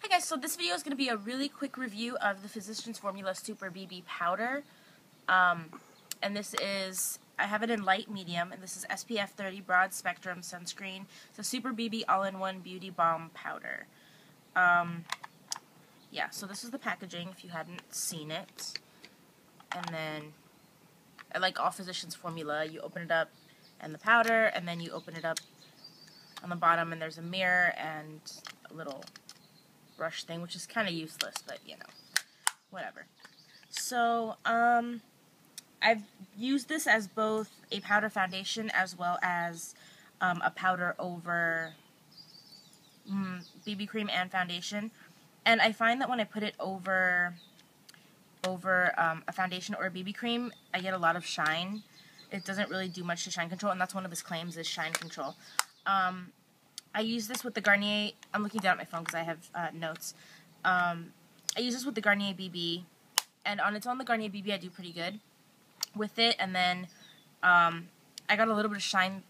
guys, so this video is going to be a really quick review of the Physicians Formula Super BB Powder. And this is, I have it in light medium, and this is SPF 30 Broad Spectrum Sunscreen. It's a Super BB All-in-One Beauty Balm Powder. Yeah, so this is the packaging if you hadn't seen it. And then, like all Physicians Formula, you open it up and the powder, and then you open it up on the bottom and there's a mirror and a little brush thing, which is kind of useless, but you know, whatever. So, I've used this as both a powder foundation as well as a powder over BB cream and foundation. And I find that when I put it over a foundation or a BB cream, I get a lot of shine. It doesn't really do much to shine control, and that's one of his claims, is shine control. I use this with the Garnier, I'm looking down at my phone because I have notes. I use this with the Garnier BB, and on its own, the Garnier BB I do pretty good with it, and then I got a little bit of shine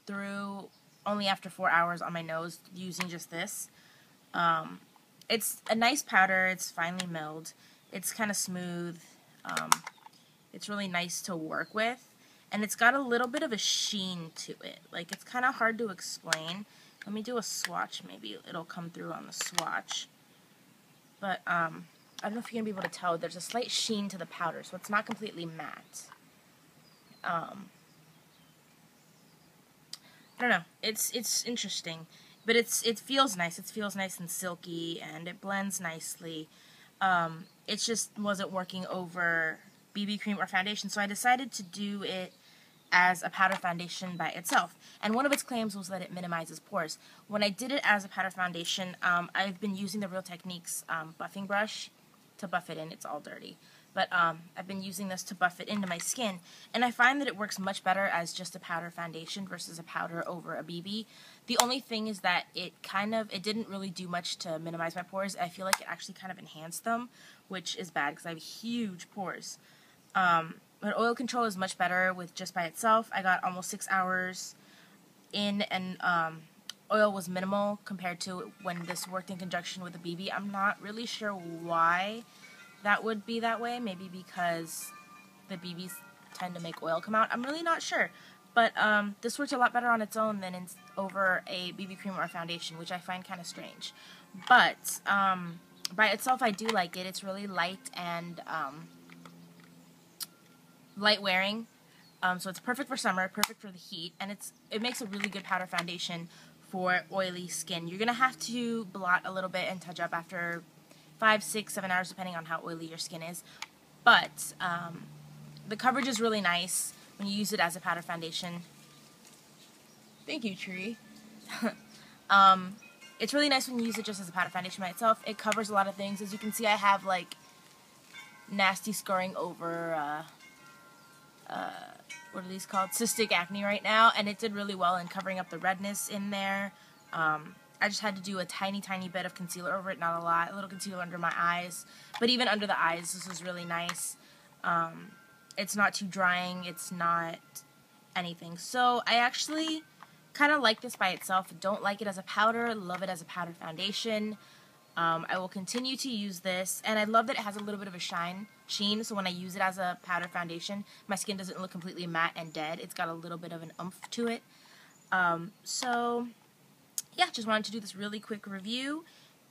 through only after 4 hours on my nose using just this. It's a nice powder, it's finely milled, it's kind of smooth, it's really nice to work with, and it's got a little bit of a sheen to it. Like, it's kind of hard to explain. Let me do a swatch, maybe it'll come through on the swatch. But, I don't know if you're going to be able to tell, there's a slight sheen to the powder, so it's not completely matte. I don't know, it's interesting, but it feels nice. It feels nice and silky, and it blends nicely. It just wasn't working over BB cream or foundation, so I decided to do it as a powder foundation by itself. And one of its claims was that it minimizes pores. When I did it as a powder foundation, I've been using the Real Techniques buffing brush to buff it in. It's all dirty. But I've been using this to buff it into my skin, and I find that it works much better as just a powder foundation versus a powder over a BB. The only thing is that it didn't really do much to minimize my pores. I feel like it actually kind of enhanced them, which is bad because I have huge pores. But oil control is much better with just by itself. I got almost 6 hours in, and oil was minimal compared to when this worked in conjunction with a BB. I'm not really sure why that would be that way. Maybe because the BBs tend to make oil come out. I'm really not sure. But this works a lot better on its own than over a BB cream or a foundation, which I find kind of strange. But by itself, I do like it. It's really light and light wearing. So it's perfect for summer, perfect for the heat, and it makes a really good powder foundation for oily skin. You're going to have to blot a little bit and touch up after 5, 6, 7 hours, depending on how oily your skin is. But the coverage is really nice when you use it as a powder foundation. Thank you, tree. It's really nice when you use it just as a powder foundation by itself. It covers a lot of things. As you can see, I have like nasty scarring over what are these called? Cystic acne right now, and it did really well in covering up the redness in there. I just had to do a tiny bit of concealer over it, not a lot. A little concealer under my eyes. But even under the eyes, this is really nice. It's not too drying. It's not anything. So I actually kind of like this by itself. Don't like it as a powder. Love it as a powder foundation. I will continue to use this. And I love that it has a little bit of a sheen. So when I use it as a powder foundation, my skin doesn't look completely matte and dead. It's got a little bit of an oomph to it. So yeah, just wanted to do this really quick review,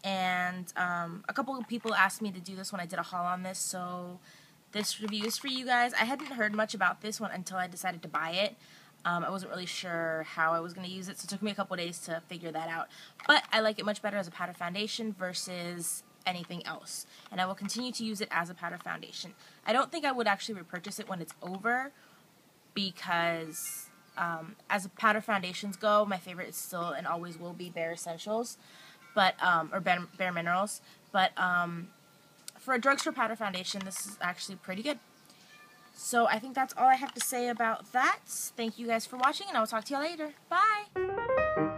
and a couple of people asked me to do this when I did a haul on this, so this review is for you guys. I hadn't heard much about this one until I decided to buy it. I wasn't really sure how I was going to use it, so it took me a couple of days to figure that out. But I like it much better as a powder foundation versus anything else, and I will continue to use it as a powder foundation. I don't think I would actually repurchase it when it's over, because as powder foundations go, my favorite is still and always will be Bare Essentials, but or Bare Minerals. But for a drugstore powder foundation, this is actually pretty good. So I think that's all I have to say about that. Thank you guys for watching, and I will talk to you later. Bye!